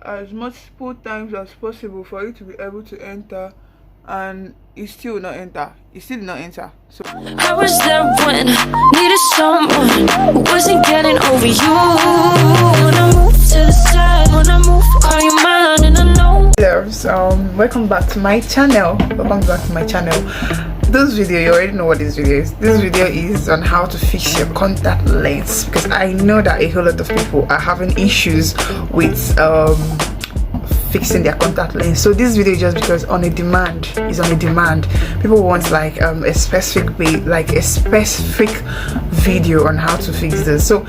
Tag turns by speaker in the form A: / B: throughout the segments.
A: as multiple times as possible for you to be able to enter, and it still will not enter. It still did not enter. So
B: I was there when needed someone who wasn't getting over you. When I move to the side, when I move, call your mind and I know.
A: Welcome back to my channel. This video, you already know what this video is. This video is on how to fix your contact lens, because I know that a whole lot of people are having issues with fixing their contact lens. So this video is just because on a demand. People want like a specific way, like a specific video on how to fix this. So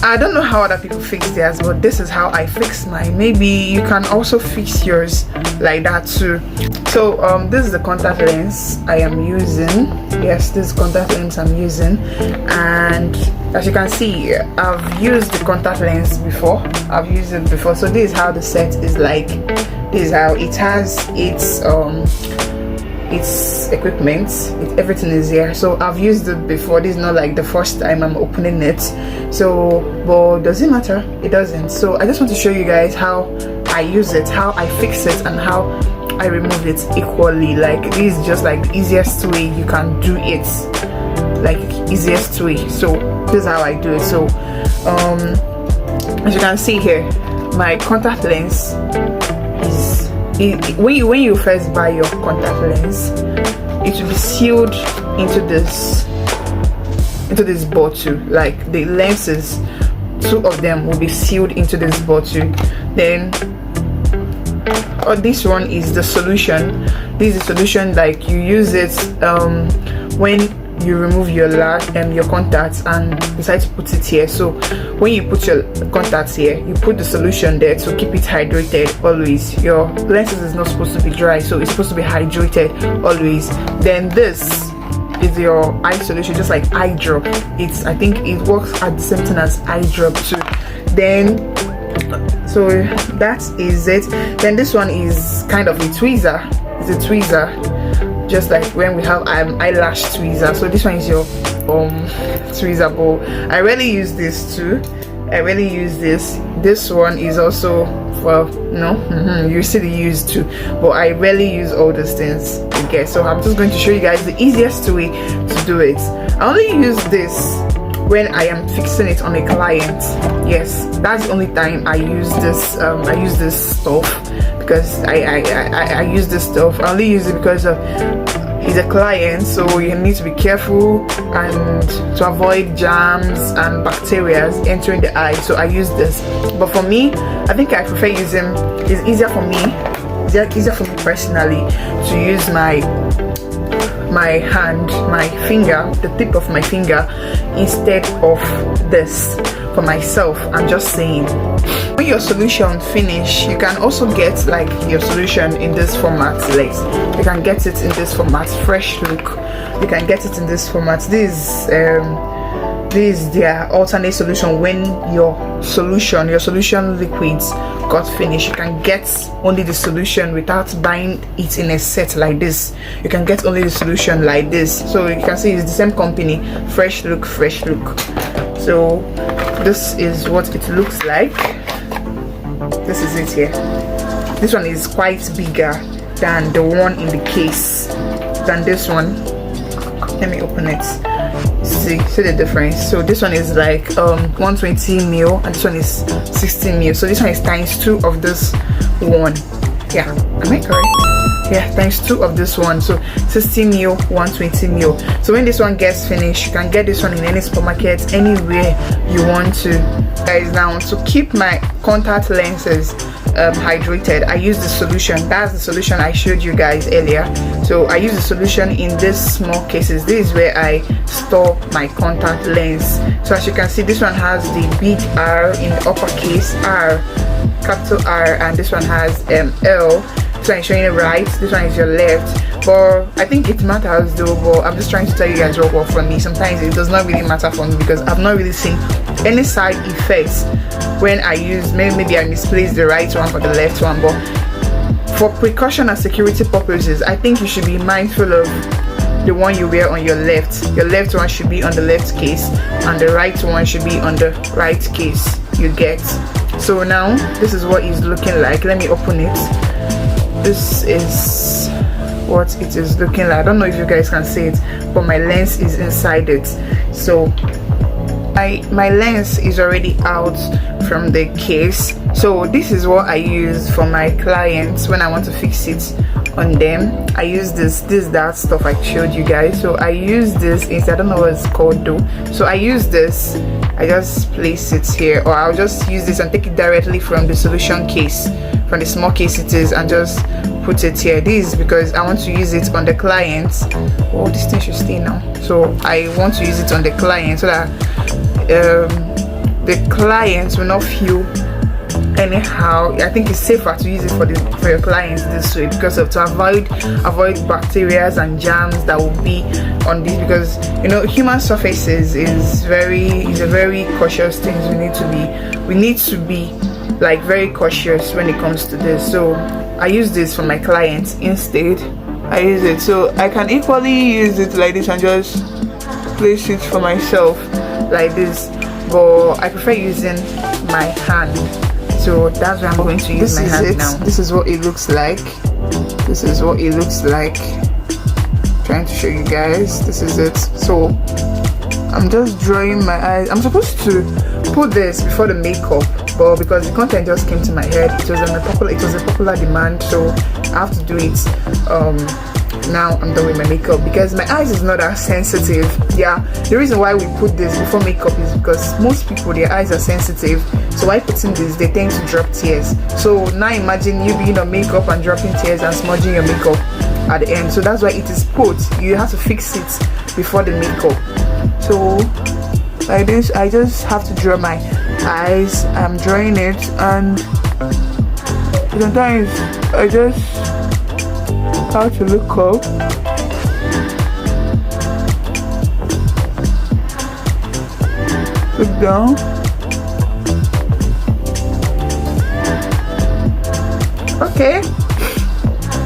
A: I don't know how other people fix theirs, but this is how I fix mine. Maybe you can also fix yours like that too. So this is the contact lens I am using. Yes, this contact lens I'm using, and as you can see, I've used the contact lens before. So this is how the set is like. This is how it has its equipment. Everything is here. So I've used it before. This is not like the first time I'm opening it. So, but does it matter? It doesn't. So I just want to show you guys how I use it, how I fix it, and how I remove it equally. Like this is just like the easiest way you can do it. Like easiest way. So this is how I do it. So as you can see here, my contact lens is when you first buy your contact lens, it will be sealed into this bottle. Like the lenses, two of them will be sealed into this bottle. Then this one is the solution. This is the solution. Like you use it when you remove your contacts and decide to put it here. So when you put your contacts here, you put the solution there to keep it hydrated always. Your lenses is not supposed to be dry, so it's supposed to be hydrated always. Then this is your eye solution, just like eye drop. I think it works at the same time as eye drop too. Then so that is it. Then this one is kind of a tweezer. It's a tweezer, just like when we have eyelash tweezer. So this one is your tweezer bowl. I rarely use this too. This one is also for you still use too, but I rarely use all these things. Okay, so I'm just going to show you guys the easiest way to do it. I only use this when I am fixing it on a client. Yes, that's the only time I use this. I use this stuff because I use this stuff. I only use it because he's a client, so you need to be careful and to avoid germs and bacteria entering the eye. So I use this. But for me, I think I prefer using. It's easier for me. It's easier for me personally to use my hand, my finger, the tip of my finger, instead of this. For myself, I'm just saying, when your solution finish, you can also get like your solution in this format. Like you can get it in this format, fresh look. You can get it in this format. This is their alternate solution. When your solution liquids got finished, you can get only the solution without buying it in a set like this. You can get only the solution like this. So you can see it's the same company, fresh look. So this is what it looks like. This is it here. This one is quite bigger than the one in the case, than this one. Let me open it. See the difference. So this one is like 120 mil and this one is 60 mil. So this one is times 2 of this one. Yeah, am I correct? Yeah, times 2 of this one. So 60 mil, 120 mil. So when this one gets finished, you can get this one in any supermarket, anywhere you want to. Guys, now to keep my contact lenses hydrated, I use the solution. That's the solution I showed you guys earlier. So I use the solution in these small cases. This is where I store my contact lens. So as you can see, this one has the big R in the uppercase, R, capital R, and this one has L. This one is showing it right, this one is your left. But I think it matters though, but I'm just trying to tell you guys what works for me. Sometimes it does not really matter for me because I've not really seen any side effects when I use, maybe I misplaced the right one for the left one. But for precaution and security purposes, I think you should be mindful of the one you wear on your left. Your left one should be on the left case and the right one should be on the right case. you get. So now this is what it's looking like. Let me open it. This is what it is looking like. I don't know if you guys can see it, but my lens is inside it. So my lens is already out from the case. So this is what I use for my clients when I want to fix it on them. I use that stuff I showed you guys. So I use this instead. I don't know what it's called though. So I use this, I just place it here, or I'll just use this and take it directly from the solution case, from the small case it is, and just put it here. This is because I want to use it on the client. Oh, this thing should stay now. So I want to use it on the client so that the clients will not feel anyhow. I think it's safer to use it for your clients this way, because of to avoid bacteria and germs that will be on this, because you know human surfaces is a very cautious thing. We need to be like very cautious when it comes to this. So I use this for my clients instead. I use it so I can equally use it like this and just place it for myself like this, but I prefer using my hand. So that's why I'm going to use my hand now. This is what it looks like. This is what it looks like. Trying to show you guys. This is it. So I'm just drawing my eyes. I'm supposed to put this before the makeup, but because the content just came to my head, it was a popular demand, so I have to do it. Now I'm done with my makeup because my eyes is not that sensitive. Yeah, the reason why we put this before makeup is because most people, their eyes are sensitive, so while putting this they tend to drop tears. So now imagine you being on makeup and dropping tears and smudging your makeup at the end. So that's why it is put. You have to fix it before the makeup. So like this, I just have to draw my eyes. I'm drawing it, and sometimes I just have to look up. Look down. Okay.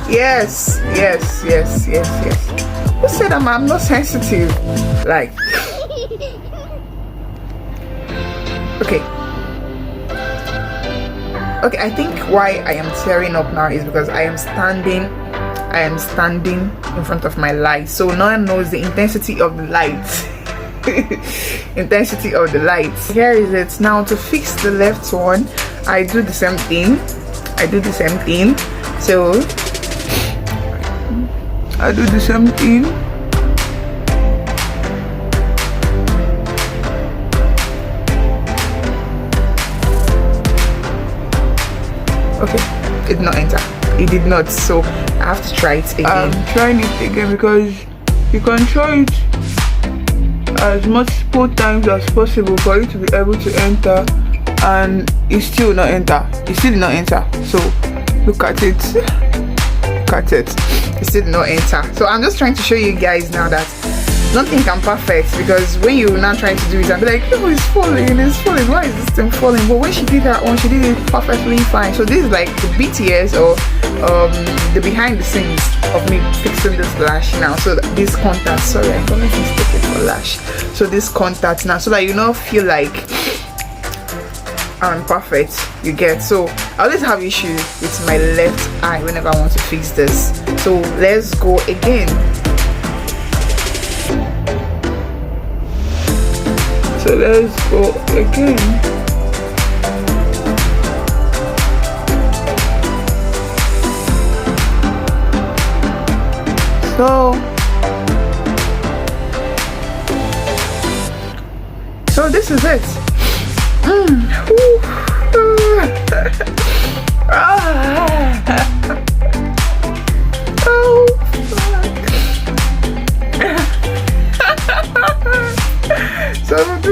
A: Yes. Who said I'm not sensitive? Like. Okay, I think why I am tearing up now is because I am standing in front of my light, so no one knows the intensity of the light. Intensity of the light. Here is it. Now to fix the left one, I do the same thing. So I do the same thing. Okay, it did not enter. It did not, so I have to try it again. I'm trying it again because you can try it as multiple times as possible for it to be able to enter, and it still did not enter. It still did not enter. So look at it. It still did not enter. So I'm just trying to show you guys now that nothing can perfect, because when you're now trying to do it, I'll be like, oh, it's falling, why is this thing falling? But when she did that one, she did it perfectly fine. So this is like the BTS or the behind the scenes of me fixing this lash now. So this contact, sorry, I'm going to mistake it for lash. So this contact now, so that you don't feel like I'm perfect, you get. So I always have issues with my left eye whenever I want to fix this. So let's go again. So let's go again. So this is it.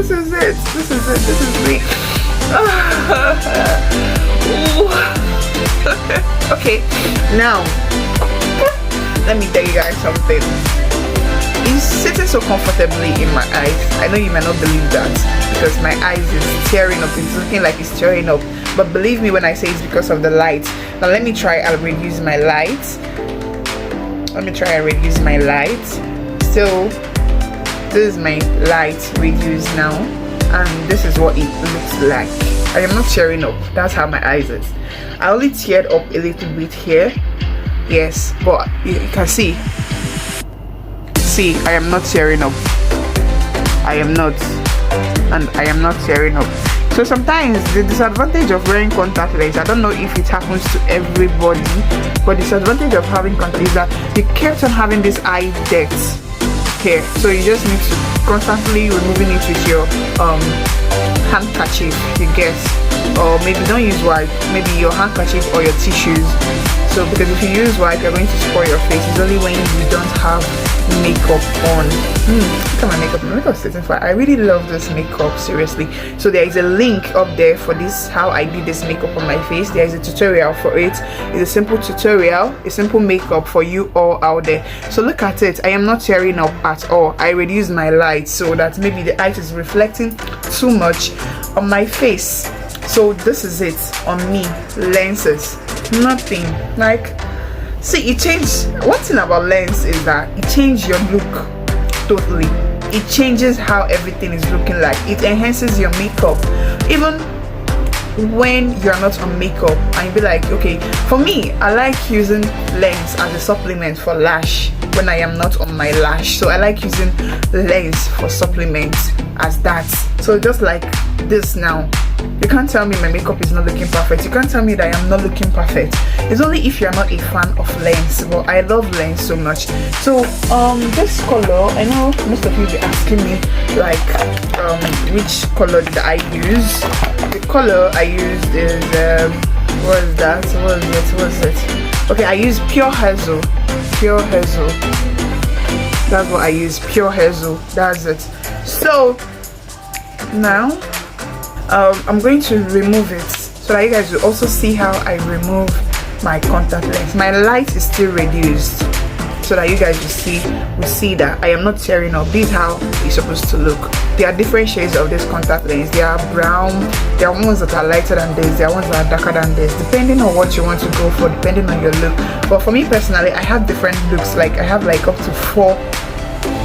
A: So this is it. This is me. Okay, now let me tell you guys something. It's sitting so comfortably in my eyes. I know you might not believe that because my eyes is tearing up. It's looking like it's tearing up, but believe me when I say it's because of the light. Now let me try and reduce my light. So this is my light reduced now, and this is what it looks like. I am not tearing up. That's how my eyes is. I only teared up a little bit here, yes, but you can see I am not tearing up. I am not, and I am not tearing up. So sometimes the disadvantage of wearing contact lens, I don't know if it happens to everybody, but the disadvantage of having contact is that you kept on having this eye depth here, so you just need to constantly removing it with your handkerchief, you guess, or maybe don't use wipe, maybe your handkerchief or your tissues. So because if you use wipe, you're going to spoil your face. It's only when you don't have makeup on. Look at my makeup. My makeup sitting fine. I really love this makeup, seriously. So there is a link up there for this, how I did this makeup on my face. There is a tutorial for it. It's a simple tutorial, a simple makeup for you all out there. So look at it. I am not tearing up at all. I reduced my light so that maybe the light is reflecting too much on my face. So this is it on me. Lenses, nothing. Like, see, it changed. One thing about lens is that it changed your look totally. It changes how everything is looking like. It enhances your makeup, even when you're not on makeup, and you'll be like, okay, for me, I like using lens as a supplement for lash when I am not on my lash. So I like using lens for supplement as that. So just like this now, you can't tell me my makeup is not looking perfect. You can't tell me that I am not looking perfect. It's only if you're not a fan of lens. But I love lens so much. So this color, I know most of you will be asking me like which color did I use. The color I used is what is that? What is it? Okay, I use pure hazel. Pure hazel. That's what I use. Pure hazel. That's it. So now I'm going to remove it so that you guys will also see how I remove my contact lens. My light is still reduced so that you guys will see that I am not tearing up. This is how it's supposed to look. There are different shades of this contact lens. There are brown, there are ones that are lighter than this, there are ones that are darker than this, depending on what you want to go for, depending on your look. But for me personally, I have different looks. Like I have like up to 4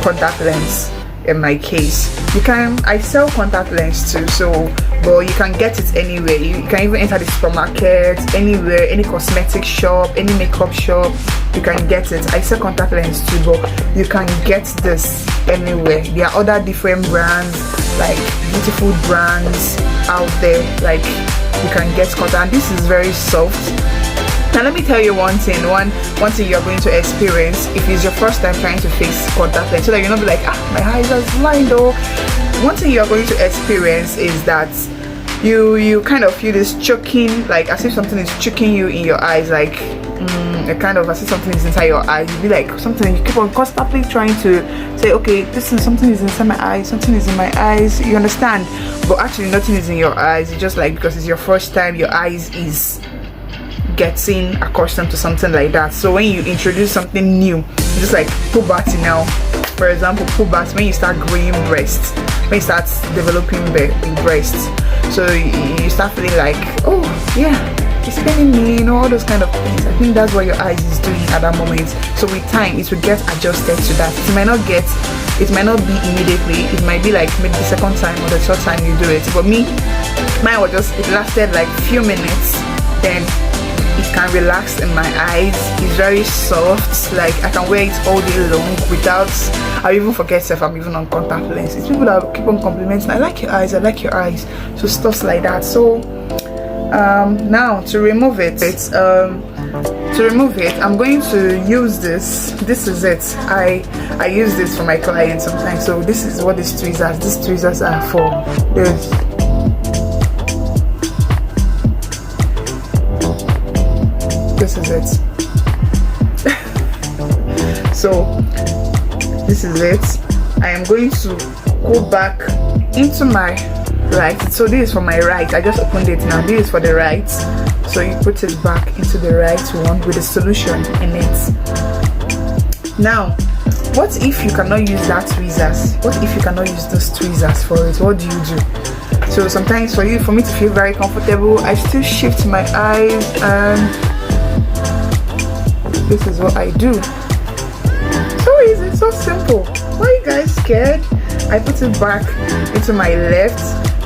A: contact lens in my case. I sell contact lens too, so but you can get it anywhere. You can even enter the supermarket, anywhere, any cosmetic shop, any makeup shop, you can get it. I sell contact lens too, but you can get this anywhere. There are other different brands, like beautiful brands out there, like you can get contact, and this is very soft. Now let me tell you one thing you're going to experience if it's your first time trying to fix contact lens, so that you'll not be like, my eyes are blind though. One thing you're going to experience is that you kind of feel this choking, like as if something is choking you in your eyes, like kind of as if something is inside your eyes. You'll be like something, you keep on constantly trying to say, okay, this is something is inside my eyes, something is in my eyes, you understand, but actually nothing is in your eyes. It's just like because it's your first time, your eyes is getting accustomed to something like that. So when you introduce something new, just like puberty now, for example, puberty, when you start growing breasts, when you start developing breasts, so you start feeling like, oh yeah, it's paining me, you know, all those kind of things. I think that's what your eyes is doing at that moment. So with time, it will get adjusted to that. It might not be immediately. It might be like maybe the second time or the third time you do it. But me, mine was just, it lasted like few minutes, then it can relax in my eyes. It's very soft, like I can wear it all day long without, I even forget if I'm even on contact lenses. People that keep on complimenting, I like your eyes, I like your eyes, so stuff like that. So now to remove it, I'm going to use this. This is it. I use this for my clients sometimes. So this is what these tweezers are for. This is it. So this is it. I am going to go back into my right. So this is for my right. I just opened it now. This is for the right. So you put it back into the right one with the solution in it. Now, what if you cannot use that tweezers? What if you cannot use those tweezers for it? What do you do? So sometimes for me to feel very comfortable, I still shift my eyes, and this is what I do. So easy, so simple. Why are you guys scared? I put it back into my left.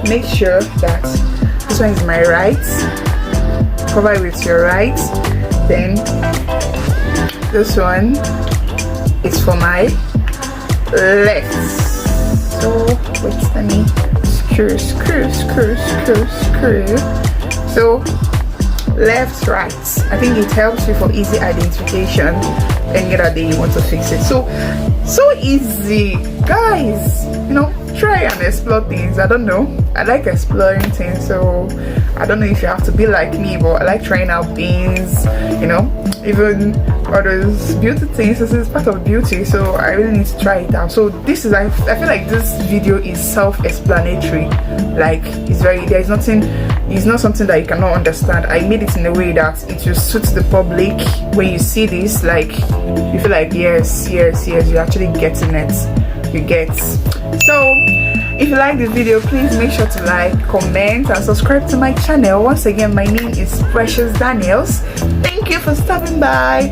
A: Make sure that the this one is my right, cover it with your right. Then this one is for my left. So wait, let me screw. So left, right. I think it helps you for easy identification any other day you want to fix it. So easy, guys. You know, try and explore things. I don't know, I like exploring things, so I don't know if you have to be like me, but I like trying out things, you know, even others beauty things. This is part of beauty, so I really need to try it out. So this is, I feel like this video is self-explanatory. Like there's nothing, it's not something that you cannot understand. I made it in a way that it will suit the public. When you see this, like you feel like yes, you're actually getting it. You get. So if you like this video, please make sure to like, comment and subscribe to my channel. Once again, my name is Precious Daniels. Thank you for stopping by.